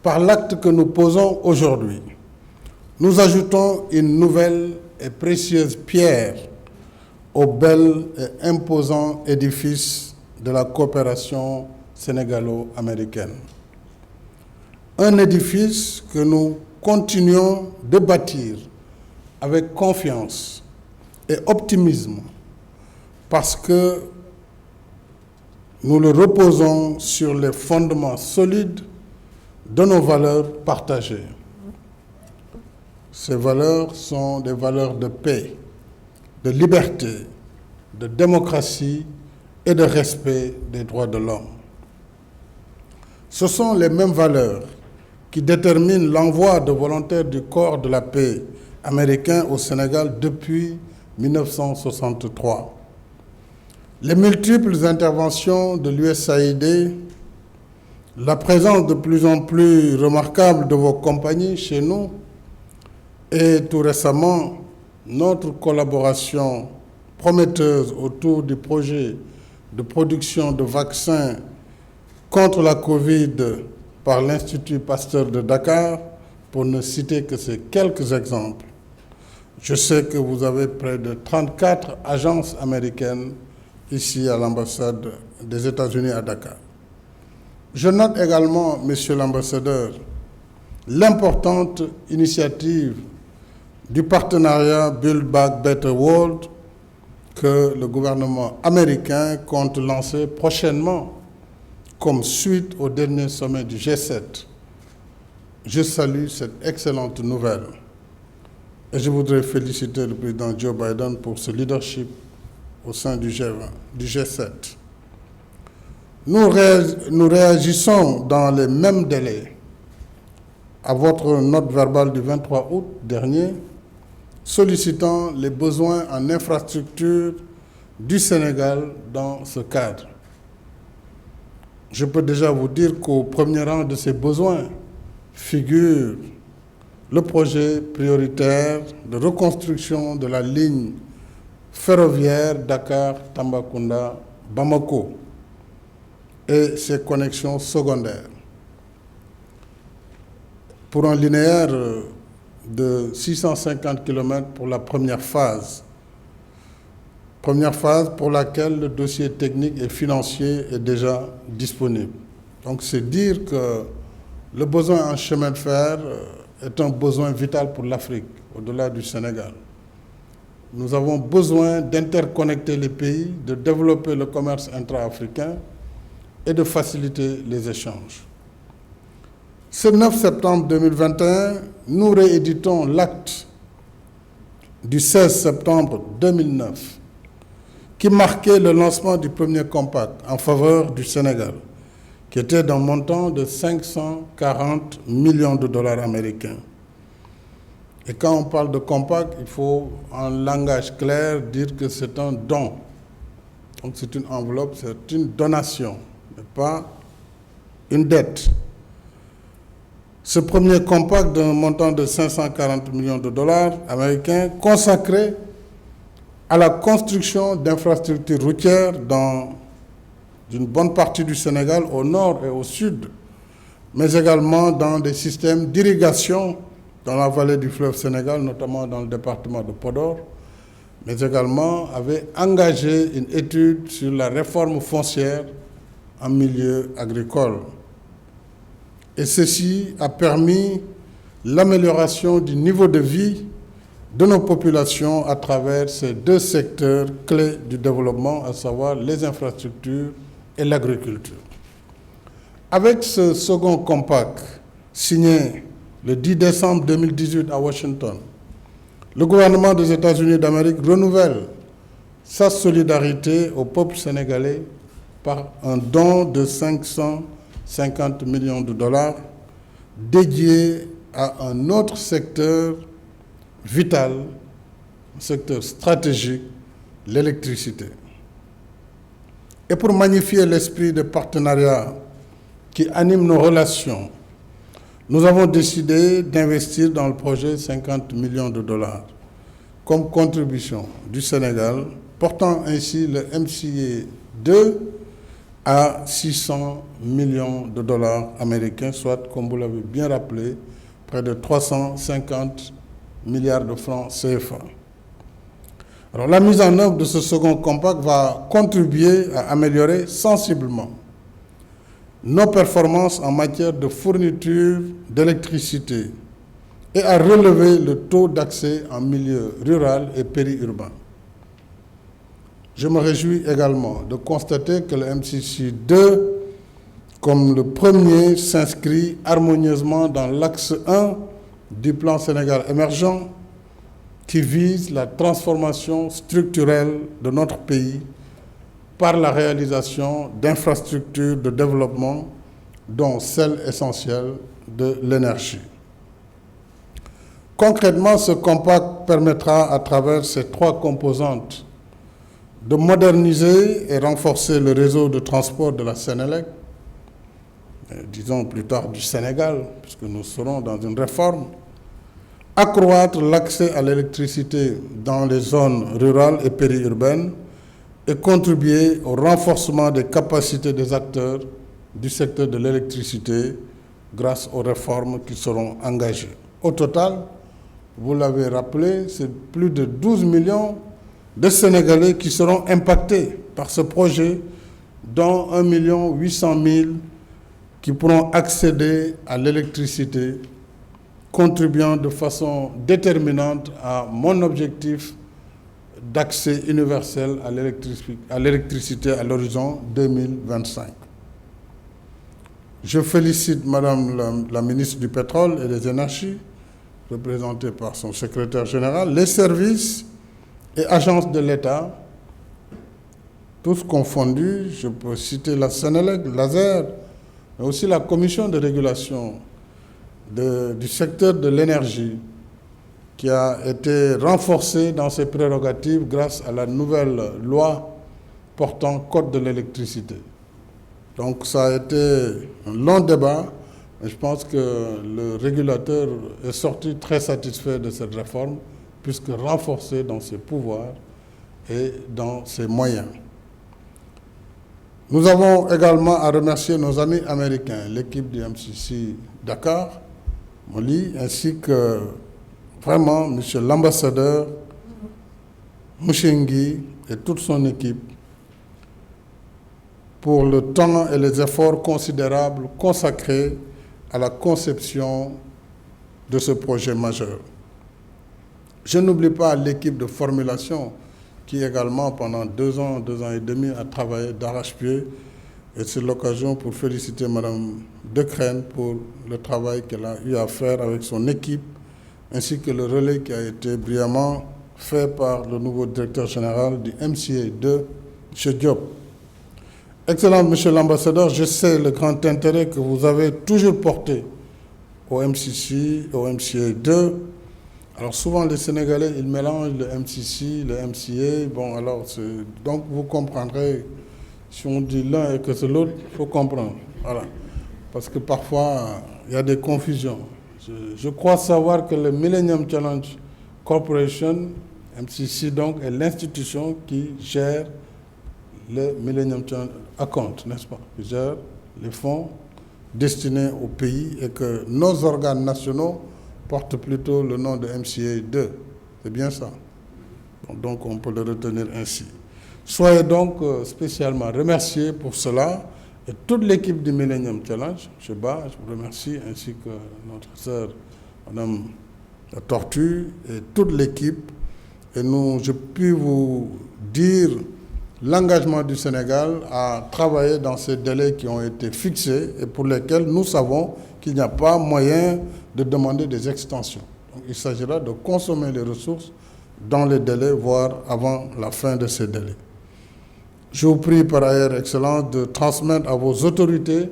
par l'acte que nous posons aujourd'hui, nous ajoutons une nouvelle et précieuse pierre au bel et imposant édifice de la coopération sénégalo-américaine. Un édifice que nous continuons de bâtir avec confiance et optimisme parce que nous le reposons sur les fondements solides de nos valeurs partagées. Ces valeurs sont des valeurs de paix, de liberté, de démocratie et de respect des droits de l'homme. Ce sont les mêmes valeurs qui déterminent l'envoi de volontaires du corps de la paix américain au Sénégal depuis 1963. Les multiples interventions de l'USAID, la présence de plus en plus remarquable de vos compagnies chez nous et tout récemment notre collaboration prometteuse autour du projet de production de vaccins contre la Covid par l'Institut Pasteur de Dakar, pour ne citer que ces quelques exemples. Je sais que vous avez près de 34 agences américaines ici à l'ambassade des États-Unis à Dakar. Je note également, Monsieur l'ambassadeur, l'importante initiative du partenariat Build Back Better World que le gouvernement américain compte lancer prochainement comme suite au dernier sommet du G7. Je salue cette excellente nouvelle et je voudrais féliciter le président Joe Biden pour ce leadership au sein du G7. Nous réagissons dans les mêmes délais à votre note verbale du 23 août dernier, sollicitant les besoins en infrastructure du Sénégal dans ce cadre. Je peux déjà vous dire qu'au premier rang de ces besoins figure le projet prioritaire de reconstruction de la ligne ferroviaire Dakar-Tambacounda-Bamako et ses connexions secondaires. Pour un linéaire de 650 km pour la première phase pour laquelle le dossier technique et financier est déjà disponible. Donc c'est dire que le besoin en chemin de fer est un besoin vital pour l'Afrique, au-delà du Sénégal. Nous avons besoin d'interconnecter les pays, de développer le commerce intra-africain et de faciliter les échanges. Ce 9 septembre 2021, nous rééditons l'acte du 16 septembre 2009 qui marquait le lancement du premier compact en faveur du Sénégal, qui était d'un montant de 540 millions de dollars américains. Et quand on parle de compact, il faut, en langage clair, dire que c'est un don. Donc c'est une enveloppe, c'est une donation, mais pas une dette. Ce premier compact d'un montant de 540 millions de dollars américains consacré à la construction d'infrastructures routières dans une bonne partie du Sénégal, au nord et au sud, mais également dans des systèmes d'irrigation dans la vallée du fleuve Sénégal, notamment dans le département de Podor, mais également avait engagé une étude sur la réforme foncière en milieu agricole. Et ceci a permis l'amélioration du niveau de vie de nos populations à travers ces deux secteurs clés du développement, à savoir les infrastructures et l'agriculture. Avec ce second compact signé le 10 décembre 2018 à Washington, le gouvernement des États-Unis d'Amérique renouvelle sa solidarité au peuple sénégalais par un don de 550 millions de dollars dédié à un autre secteur vital, un secteur stratégique, l'électricité. Et pour magnifier l'esprit de partenariat qui anime nos relations, nous avons décidé d'investir dans le projet 50 millions de dollars comme contribution du Sénégal, portant ainsi le MCA 2 à 600 millions de dollars américains, soit, comme vous l'avez bien rappelé, près de 350 milliards de francs CFA. Alors, la mise en œuvre de ce second compact va contribuer à améliorer sensiblement nos performances en matière de fourniture d'électricité et à relever le taux d'accès en milieu rural et périurbain. Je me réjouis également de constater que le MCC 2, comme le premier, s'inscrit harmonieusement dans l'axe 1 du plan Sénégal émergent qui vise la transformation structurelle de notre pays par la réalisation d'infrastructures de développement, dont celle essentielle de l'énergie. Concrètement, ce compact permettra, à travers ces trois composantes, de moderniser et renforcer le réseau de transport de la Sénélec, disons plus tard du Sénégal, puisque nous serons dans une réforme, accroître l'accès à l'électricité dans les zones rurales et périurbaines et contribuer au renforcement des capacités des acteurs du secteur de l'électricité grâce aux réformes qui seront engagées. Au total, vous l'avez rappelé, c'est plus de 12 millions de Sénégalais qui seront impactés par ce projet, dont 1 800 000 qui pourront accéder à l'électricité, contribuant de façon déterminante à mon objectif d'accès universel à l'électricité à l'horizon 2025. Je félicite Madame la ministre du Pétrole et des Énergies, représentée par son secrétaire général, les services et agences de l'État, tous confondus. Je peux citer la Sénélec, l'ASER, mais aussi la Commission de régulation du secteur de l'énergie, qui a été renforcée dans ses prérogatives grâce à la nouvelle loi portant code de l'électricité. Donc ça a été un long débat, mais je pense que le régulateur est sorti très satisfait de cette réforme, puisque renforcé dans ses pouvoirs et dans ses moyens. Nous avons également à remercier nos amis américains, l'équipe du MCC Dakar, Moli, ainsi que vraiment M. l'ambassadeur Mouchengi et toute son équipe pour le temps et les efforts considérables consacrés à la conception de ce projet majeur. Je n'oublie pas l'équipe de formulation qui également, pendant 2 ans et demi, a travaillé d'arrache-pied. Et c'est l'occasion pour féliciter Mme Decrène pour le travail qu'elle a eu à faire avec son équipe, ainsi que le relais qui a été brillamment fait par le nouveau directeur général du MCA 2, M. Diop. Excellent, Monsieur l'ambassadeur, je sais le grand intérêt que vous avez toujours porté au MCC, au MCA 2. Alors souvent les Sénégalais, ils mélangent le MCC, le MCA. Bon, alors, donc vous comprendrez, si on dit l'un et que c'est l'autre, il faut comprendre. Voilà. Parce que parfois, il y a des confusions. Je crois savoir que le Millennium Challenge Corporation, MCC donc, est l'institution qui gère le Millennium Challenge Account, n'est-ce pas, qui gère les fonds destinés au pays, et que nos organes nationaux portent plutôt le nom de MCA 2. C'est bien ça. Donc on peut le retenir ainsi. Soyez donc spécialement remerciés pour cela, et toute l'équipe du Millennium Challenge, je vous remercie, ainsi que notre sœur, Madame la Tortue, et toute l'équipe. Et je puis vous dire l'engagement du Sénégal à travailler dans ces délais qui ont été fixés et pour lesquels nous savons qu'il n'y a pas moyen de demander des extensions. Donc, il s'agira de consommer les ressources dans les délais, voire avant la fin de ces délais. Je vous prie par ailleurs, Excellence, de transmettre à vos autorités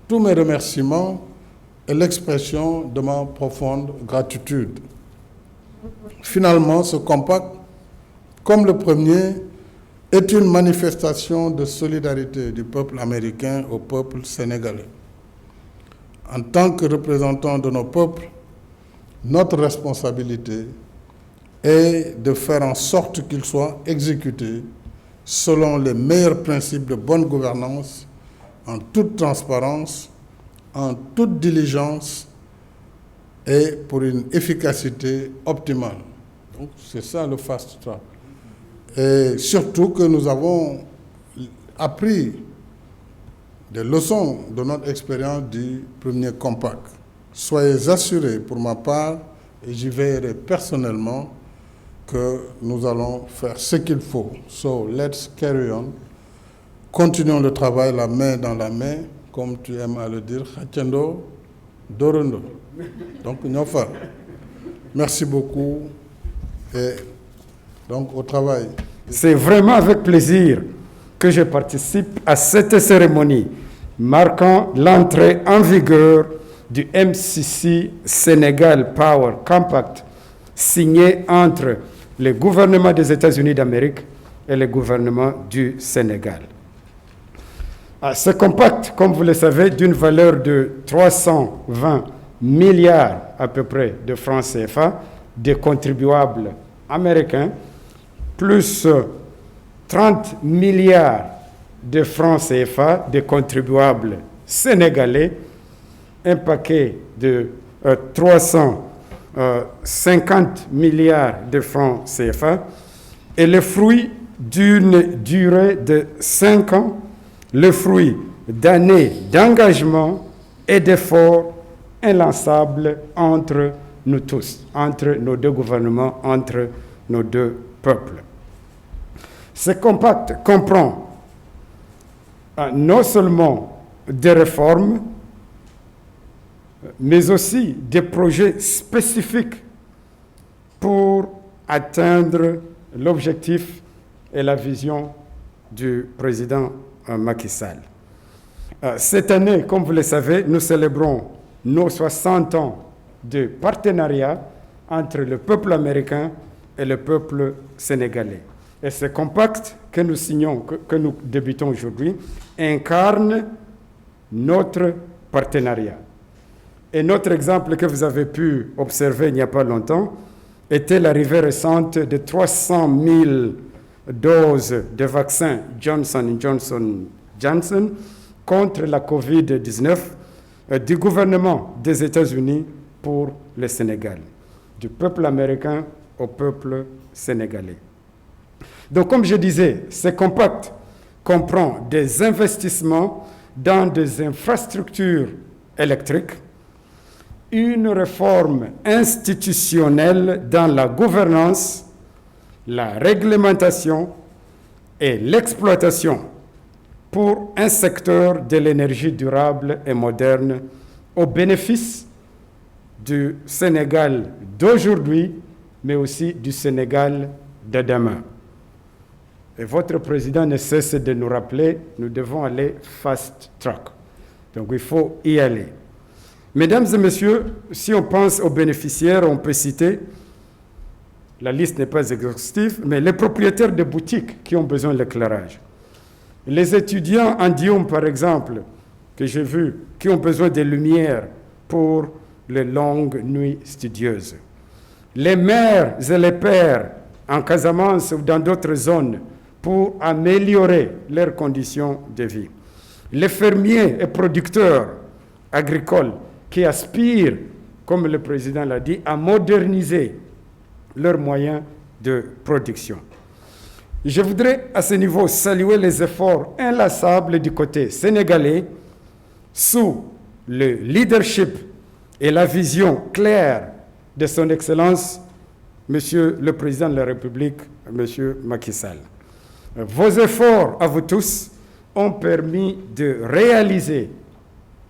tous mes remerciements et l'expression de ma profonde gratitude. Finalement, ce compact, comme le premier, est une manifestation de solidarité du peuple américain au peuple sénégalais. En tant que représentants de nos peuples, notre responsabilité est de faire en sorte qu'il soit exécuté selon les meilleurs principes de bonne gouvernance, en toute transparence, en toute diligence et pour une efficacité optimale. Donc, c'est ça le fast track. Et surtout que nous avons appris des leçons de notre expérience du premier compact. Soyez assurés, pour ma part, et j'y veillerai personnellement, que nous allons faire ce qu'il faut. So, let's carry on. Continuons le travail la main dans la main, comme tu aimes à le dire, Khatiendo, Dorondo. Donc, Nyofa. Merci beaucoup. Et donc, au travail. C'est vraiment avec plaisir que je participe à cette cérémonie marquant l'entrée en vigueur du MCC Sénégal Power Compact signé entre le gouvernement des États-Unis d'Amérique et le gouvernement du Sénégal. Ce compact, comme vous le savez, d'une valeur de 320 milliards à peu près de francs CFA des contribuables américains, plus 30 milliards de francs CFA des contribuables sénégalais, un paquet de 350 milliards de francs CFA, est le fruit d'une durée de 5 ans, le fruit d'années d'engagement et d'efforts inlassables entre nous tous, entre nos deux gouvernements, entre nos deux peuples. Ce compact comprend non seulement des réformes, mais aussi des projets spécifiques pour atteindre l'objectif et la vision du président Macky Sall. Cette année, comme vous le savez, nous célébrons nos 60 ans de partenariat entre le peuple américain et le peuple sénégalais. Et ce compact que nous signons, que nous débutons aujourd'hui, incarne notre partenariat. Et notre exemple que vous avez pu observer il n'y a pas longtemps était l'arrivée récente de 300 000 doses de vaccin Johnson & Johnson contre la COVID-19 du gouvernement des États-Unis pour le Sénégal, du peuple américain au peuple sénégalais. Donc, comme je disais, ce compact comprend des investissements dans des infrastructures électriques, une réforme institutionnelle dans la gouvernance, la réglementation et l'exploitation pour un secteur de l'énergie durable et moderne au bénéfice du Sénégal d'aujourd'hui, mais aussi du Sénégal de demain. Et votre président ne cesse de nous rappeler, nous devons aller fast track. Donc il faut y aller. Mesdames et messieurs, si on pense aux bénéficiaires, on peut citer, la liste n'est pas exhaustive, mais les propriétaires de boutiques qui ont besoin d'éclairage. Les étudiants en Dioum, par exemple, que j'ai vus, qui ont besoin de lumière pour les longues nuits studieuses. Les mères et les pères en Casamance ou dans d'autres zones pour améliorer leurs conditions de vie. Les fermiers et producteurs agricoles qui aspirent, comme le président l'a dit, à moderniser leurs moyens de production. Je voudrais à ce niveau saluer les efforts inlassables du côté sénégalais sous le leadership et la vision claire de son Excellence, Monsieur le Président de la République, Monsieur Macky Sall. Vos efforts à vous tous ont permis de réaliser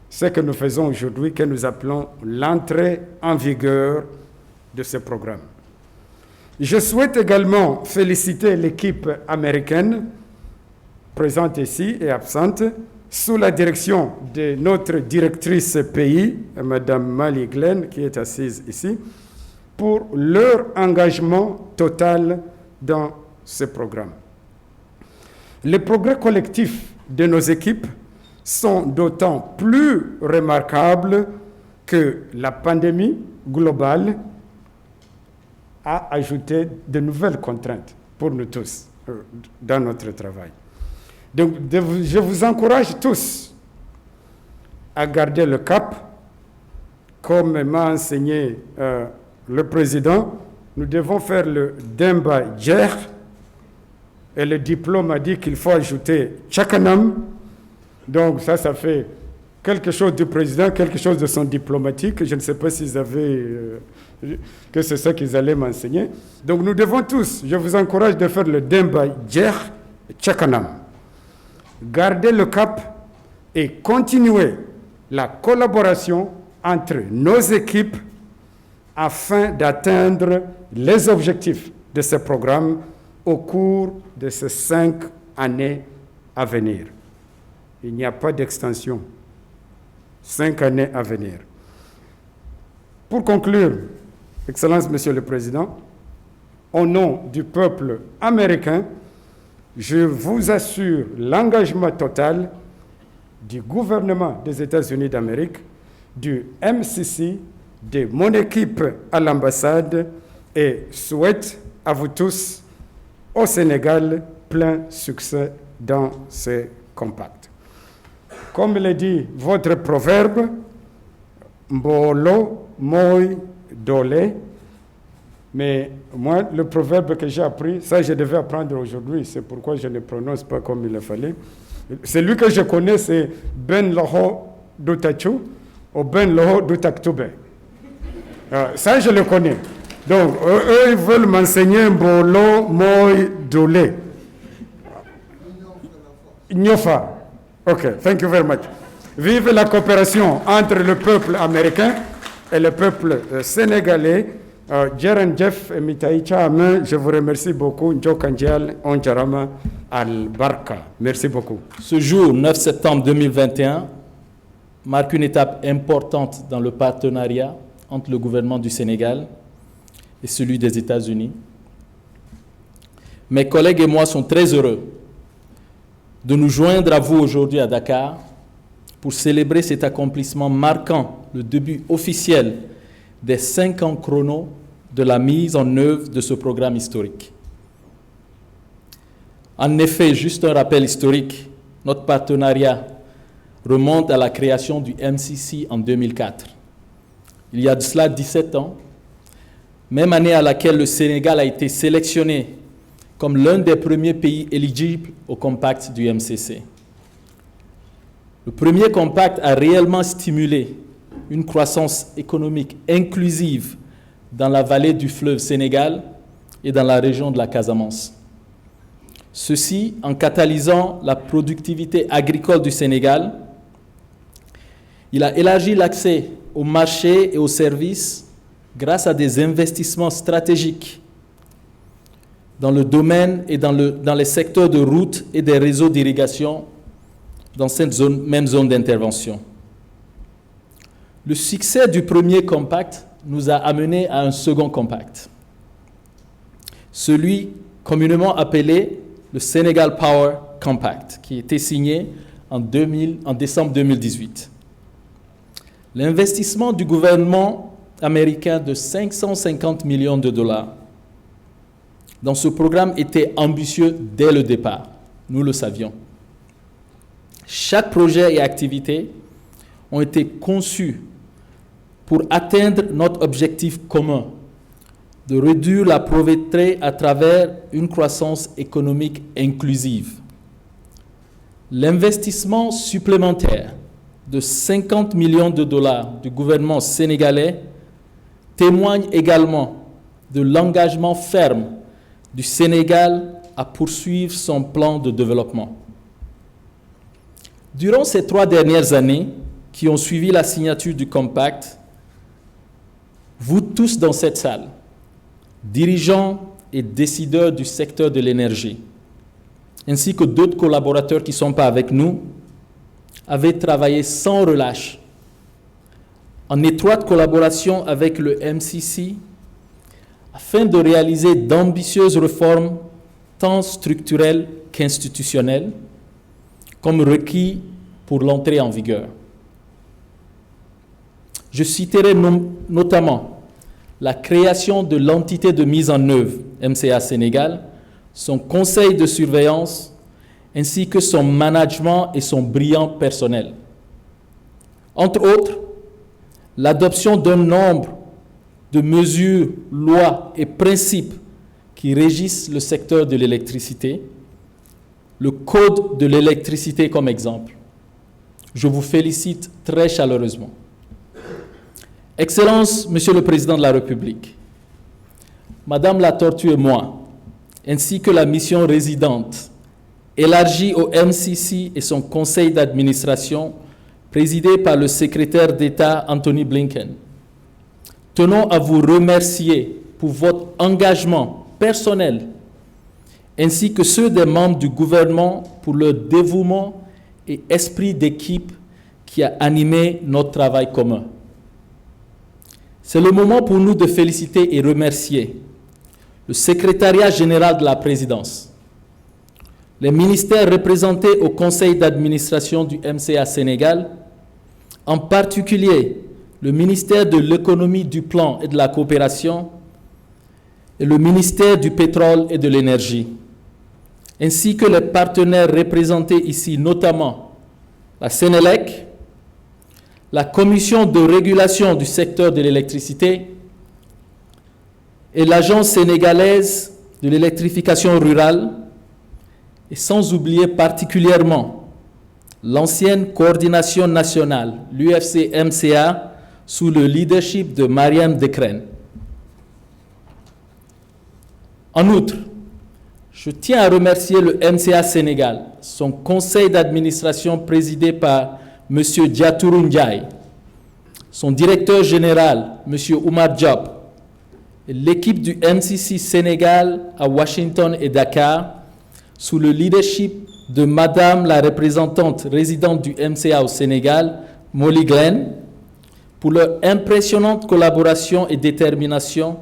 ce que nous faisons aujourd'hui, que nous appelons l'entrée en vigueur de ce programme. Je souhaite également féliciter l'équipe américaine présente ici et absente, sous la direction de notre directrice pays, Mme Mali Glenn, qui est assise ici, pour leur engagement total dans ce programme. Les progrès collectifs de nos équipes sont d'autant plus remarquables que la pandémie globale a ajouté de nouvelles contraintes pour nous tous. dans notre travail. Donc, je vous encourage tous à garder le cap. Comme m'a enseigné le président, nous devons faire le Demba Djer, et le diplôme a dit qu'il faut ajouter Tchakanam. Donc ça fait quelque chose du président, quelque chose de son diplomatique. Je ne sais pas s'ils avaient, que c'est ça qu'ils allaient m'enseigner. Donc nous devons tous, je vous encourage de faire le Demba Djer Tchakanam. Garder le cap et continuer la collaboration entre nos équipes afin d'atteindre les objectifs de ce programme au cours de ces 5 années à venir. Il n'y a pas d'extension. 5 années à venir. Pour conclure, Excellence, Monsieur le Président, au nom du peuple américain, je vous assure l'engagement total du gouvernement des États-Unis d'Amérique, du MCC, de mon équipe à l'ambassade et souhaite à vous tous au Sénégal plein succès dans ces compacts. Comme l'a dit votre proverbe, Mbolo Moy Dole, mais moi, le proverbe que j'ai appris, ça je devais apprendre aujourd'hui, c'est pourquoi je ne prononce pas comme il le fallait. Celui que je connais, c'est Ben Loho Doutachu ou Ben Loho Doutaktube. Ça, je le connais. Donc, eux, ils veulent m'enseigner Mbolo Moy Dole. Nyofa. OK, thank you very much. Vive la coopération entre le peuple américain et le peuple sénégalais. Jeren Jeff et Mitaïcha Amen, je vous remercie beaucoup. Njokandial Onjarama Al-Barka. Merci beaucoup. Ce jour, 9 septembre 2021, marque une étape importante dans le partenariat entre le gouvernement du Sénégal et celui des États-Unis. Mes collègues et moi sommes très heureux de nous joindre à vous aujourd'hui à Dakar pour célébrer cet accomplissement marquant le début officiel des 5 ans chrono de la mise en œuvre de ce programme historique. En effet, juste un rappel historique, notre partenariat remonte à la création du MCC en 2004. Il y a de cela 17 ans, même année à laquelle le Sénégal a été sélectionné comme l'un des premiers pays éligibles au compact du MCC. Le premier compact a réellement stimulé une croissance économique inclusive dans la vallée du fleuve Sénégal et dans la région de la Casamance. Ceci en catalysant la productivité agricole du Sénégal. Il a élargi l'accès aux marchés et aux services grâce à des investissements stratégiques dans le domaine et dans les secteurs de routes et des réseaux d'irrigation dans cette même zone d'intervention. Le succès du premier compact nous a amené à un second compact, celui communément appelé le Sénégal Power Compact, qui a été signé en décembre 2018. L'investissement du gouvernement américain de 550 millions de dollars dans ce programme était ambitieux dès le départ, nous le savions. Chaque projet et activité ont été conçus pour atteindre notre objectif commun de réduire la pauvreté à travers une croissance économique inclusive. L'investissement supplémentaire de 50 millions de dollars du gouvernement sénégalais témoigne également de l'engagement ferme du Sénégal à poursuivre son plan de développement. Durant ces 3 dernières années qui ont suivi la signature du compact, vous tous dans cette salle, dirigeants et décideurs du secteur de l'énergie, ainsi que d'autres collaborateurs qui ne sont pas avec nous, avez travaillé sans relâche, en étroite collaboration avec le MCC, afin de réaliser d'ambitieuses réformes tant structurelles qu'institutionnelles, comme requis pour l'entrée en vigueur. Je citerai notamment la création de l'entité de mise en œuvre MCA Sénégal, son conseil de surveillance, ainsi que son management et son brillant personnel. Entre autres, l'adoption d'un nombre de mesures, lois et principes qui régissent le secteur de l'électricité, le Code de l'électricité comme exemple. Je vous félicite très chaleureusement. Excellences, Monsieur le Président de la République, Madame la Tortue et moi, ainsi que la mission résidente élargie au MCC et son conseil d'administration, présidé par le secrétaire d'État Anthony Blinken, tenons à vous remercier pour votre engagement personnel ainsi que ceux des membres du gouvernement pour leur dévouement et esprit d'équipe qui a animé notre travail commun. C'est le moment pour nous de féliciter et remercier le secrétariat général de la présidence, les ministères représentés au conseil d'administration du MCA Sénégal, en particulier le ministère de l'économie, du plan et de la coopération et le ministère du pétrole et de l'énergie, ainsi que les partenaires représentés ici, notamment la Sénélec, la Commission de régulation du secteur de l'électricité et l'Agence sénégalaise de l'électrification rurale, et sans oublier particulièrement l'ancienne coordination nationale, l'UFC-MCA, sous le leadership de Mariam Dekren. En outre, je tiens à remercier le MCA Sénégal, son conseil d'administration présidé par M. Diatourou Ndiaye, son directeur général, M. Oumar Diop, et l'équipe du MCC Sénégal à Washington et Dakar, sous le leadership de Madame la représentante résidente du MCA au Sénégal, Molly Glenn, pour leur impressionnante collaboration et détermination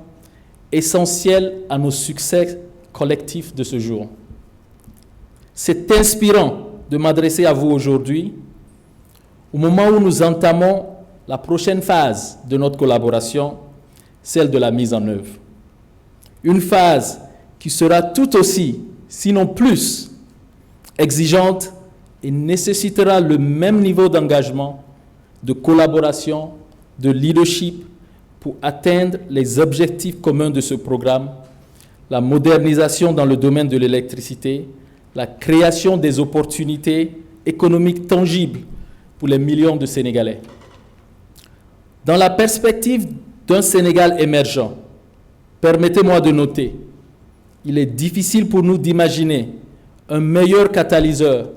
essentielle à nos succès collectifs de ce jour. C'est inspirant de m'adresser à vous aujourd'hui, au moment où nous entamons la prochaine phase de notre collaboration, celle de la mise en œuvre. Une phase qui sera tout aussi, sinon plus, exigeante et nécessitera le même niveau d'engagement, de collaboration, de leadership pour atteindre les objectifs communs de ce programme, la modernisation dans le domaine de l'électricité, la création des opportunités économiques tangibles pour les millions de Sénégalais. Dans la perspective d'un Sénégal émergent, permettez-moi de noter, il est difficile pour nous d'imaginer un meilleur catalyseur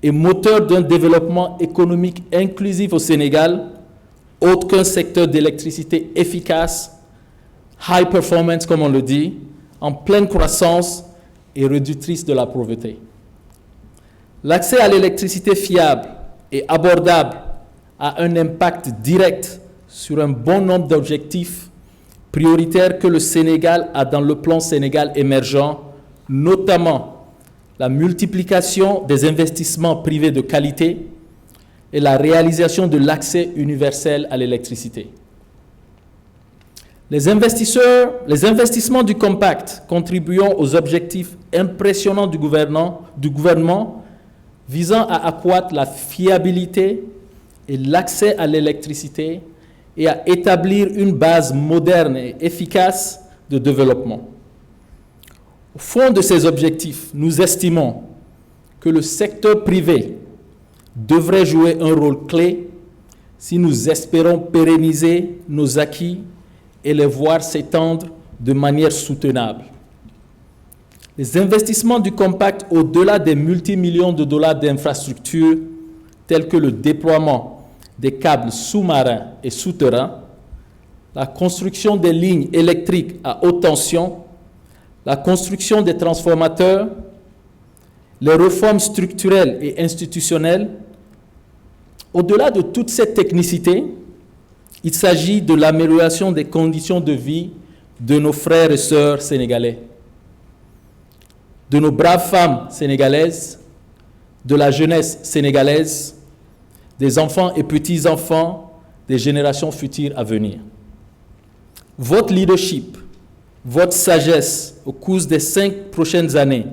et moteur d'un développement économique inclusif au Sénégal, autre qu'un secteur d'électricité efficace, high performance comme on le dit, en pleine croissance et réductrice de la pauvreté. L'accès à l'électricité fiable et abordable a un impact direct sur un bon nombre d'objectifs prioritaires que le Sénégal a dans le plan Sénégal émergent, notamment la multiplication des investissements privés de qualité et la réalisation de l'accès universel à l'électricité. Les investissements du Compact contribuant aux objectifs impressionnants du gouvernement visant à accroître la fiabilité et l'accès à l'électricité et à établir une base moderne et efficace de développement. Au fond de ces objectifs, nous estimons que le secteur privé devrait jouer un rôle clé si nous espérons pérenniser nos acquis et les voir s'étendre de manière soutenable. Les investissements du Compact au-delà des multimillions de dollars d'infrastructures tels que le déploiement des câbles sous-marins et souterrains, la construction des lignes électriques à haute tension, la construction des transformateurs, les réformes structurelles et institutionnelles. Au-delà de toute cette technicité, il s'agit de l'amélioration des conditions de vie de nos frères et sœurs sénégalais, de nos braves femmes sénégalaises, de la jeunesse sénégalaise, des enfants et petits-enfants des générations futures à venir. Votre leadership, votre sagesse au cours des 5 prochaines années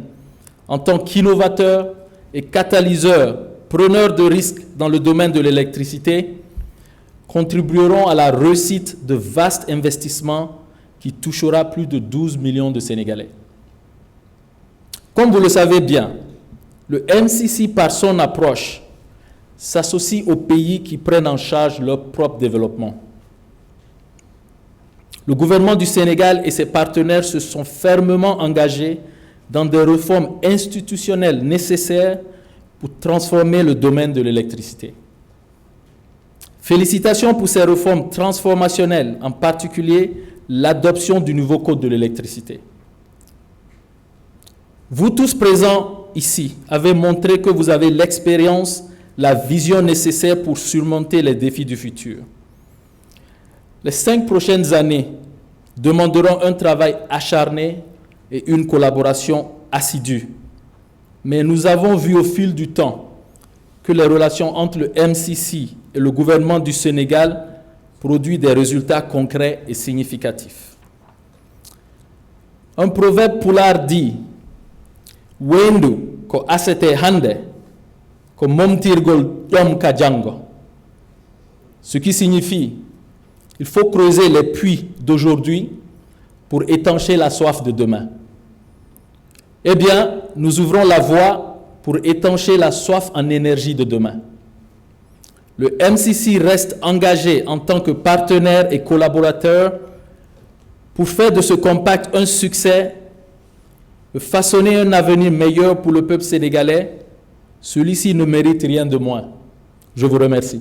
en tant qu'innovateur et catalyseur, preneur de risques dans le domaine de l'électricité, contribueront à la réussite de vastes investissements qui touchera plus de 12 millions de Sénégalais. Comme vous le savez bien, le MCC, par son approche, s'associe aux pays qui prennent en charge leur propre développement. Le gouvernement du Sénégal et ses partenaires se sont fermement engagés dans des réformes institutionnelles nécessaires pour transformer le domaine de l'électricité. Félicitations pour ces réformes transformationnelles, en particulier l'adoption du nouveau code de l'électricité. Vous tous présents ici avez montré que vous avez l'expérience, la vision nécessaire pour surmonter les défis du futur. Les 5 prochaines années demanderont un travail acharné et une collaboration assidue. Mais nous avons vu au fil du temps que les relations entre le MCC et le gouvernement du Sénégal produisent des résultats concrets et significatifs. Un proverbe pulaar dit « Wendu ko asete hande, ko momtirgol dom ka jango », ce qui signifie il faut creuser les puits d'aujourd'hui pour étancher la soif de demain. Eh bien, nous ouvrons la voie pour étancher la soif en énergie de demain. Le MCC reste engagé en tant que partenaire et collaborateur pour faire de ce compact un succès, de façonner un avenir meilleur pour le peuple sénégalais. Celui-ci ne mérite rien de moins. Je vous remercie.